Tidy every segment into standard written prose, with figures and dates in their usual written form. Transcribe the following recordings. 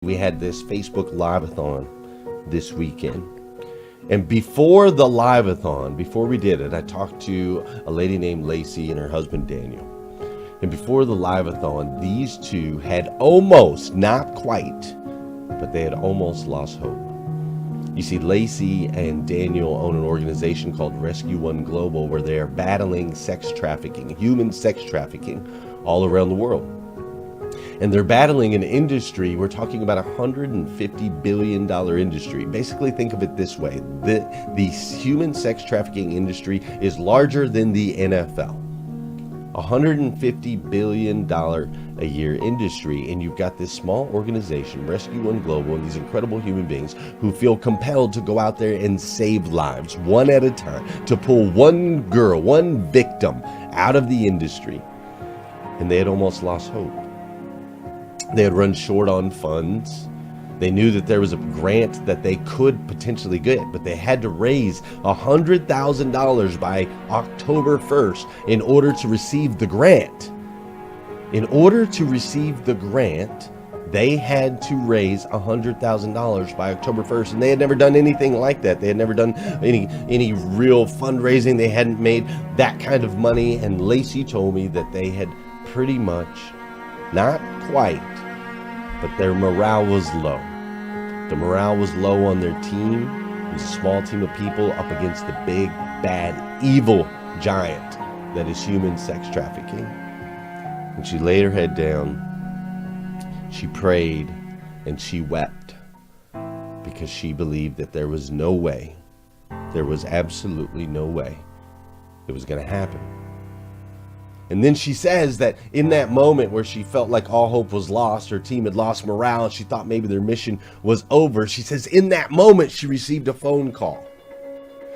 We had this Facebook Live-A-Thon this weekend. And before the Live-A-Thon, before we did it, I talked to a lady named Lacey and her husband Daniel. And before the Live-A-Thon, these two had almost, not quite, but they had almost lost hope. You see, Lacey and Daniel own an organization called Rescue1 Global, where they are battling sex trafficking, human sex trafficking, all around the world. And they're battling an industry, we're talking about a $150 billion industry. Basically, think of it this way. The human sex trafficking industry is larger than the NFL. $150 billion a year industry. And you've got this small organization, Rescue1 Global, and these incredible human beings who feel compelled to go out there and save lives one at a time, to pull one girl, one victim out of the industry. And they had almost lost hope. They had run short on funds. They knew that there was a grant that they could potentially get, but they had to raise $100,000 by October 1st in order to receive the grant. In order to receive the grant, they had to raise $100,000 by October 1st, and they had never done anything like that. They had never done any real fundraising. They hadn't made that kind of money, and Lacey told me that they had pretty much, not quite, but their morale was low. The morale was low on their team. It was a small team of people up against the big, bad, evil giant that is human sex trafficking. And she laid her head down, she prayed, and she wept because she believed that there was no way, there was absolutely no way it was going to happen. And then she says that in that moment where she felt like all hope was lost, her team had lost morale, and she thought maybe their mission was over. She says in that moment she received a phone call.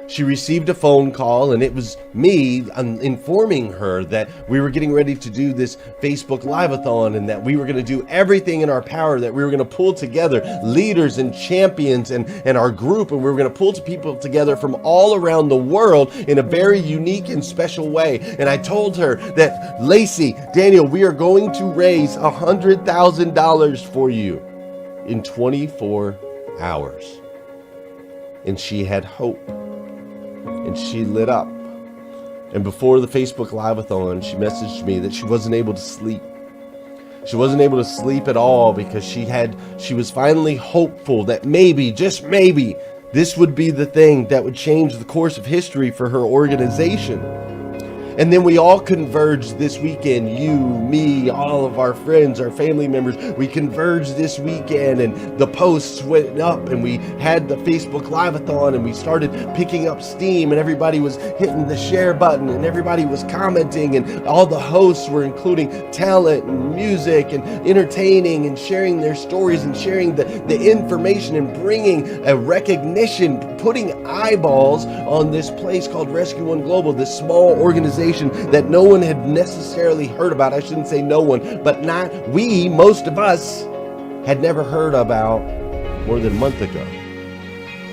She received a phone call, and it was me informing her that we were getting ready to do this Facebook Live-A-Thon, and that we were going to do everything in our power, that we were going to pull together leaders and champions and our group, and we were going to pull people together from all around the world in a very unique and special way. And I told her that, Lacey, Daniel, we are going to raise $100,000 for you in 24 hours. And she had hope. And she lit up. And before the Facebook Live-A-Thon, she messaged me that she wasn't able to sleep. She wasn't able to sleep at all because she was finally hopeful that maybe, just maybe, this would be the thing that would change the course of history for her organization. And then we all converged this weekend, you, me, all of our friends, our family members, we converged this weekend, and the posts went up, and we had the Facebook Live-A-Thon, and we started picking up steam, and everybody was hitting the share button, and everybody was commenting, and all the hosts were including talent and music and entertaining and sharing their stories and sharing the information and bringing a recognition, putting eyeballs on this place called Rescue1 Global, this small organization that no one had necessarily heard about. I shouldn't say no one, but most of us had never heard about more than a month ago.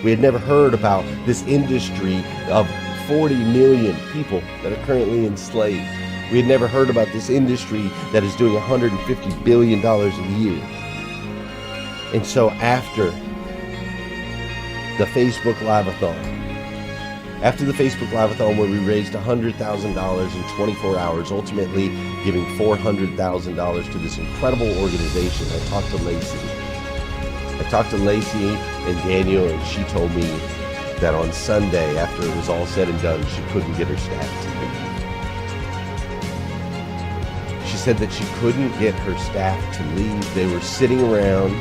We had never heard about this industry of 40 million people that are currently enslaved. We had never heard about this industry that is doing $150 billion a year. And so after the Facebook Live-A-Thon, where we raised $100,000 in 24 hours, ultimately giving $400,000 to this incredible organization, I talked to Lacey and Daniel, and she told me that on Sunday, after it was all said and done, she couldn't get her staff to leave. She said that she couldn't get her staff to leave. They were sitting around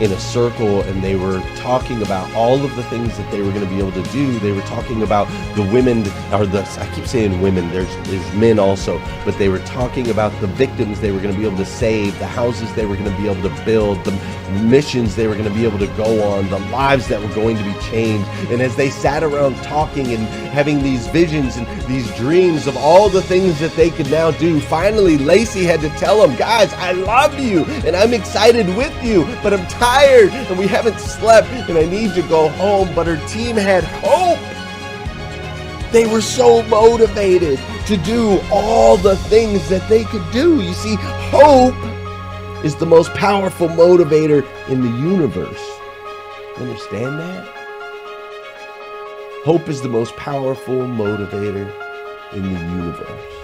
in a circle, and they were talking about all of the things that they were going to be able to do. They were talking about the women, I keep saying women, there's men also, but they were talking about the victims they were going to be able to save, the houses they were going to be able to build, the missions they were going to be able to go on, the lives that were going to be changed. And as they sat around talking and having these visions and these dreams of all the things that they could now do, finally Lacey had to tell them, guys, I love you and I'm excited with you, but I'm tired and we haven't slept and I need to go home. But her team had hope. They were so motivated to do all the things that they could do. You see, hope is the most powerful motivator in the universe. You understand that? Hope is the most powerful motivator in the universe.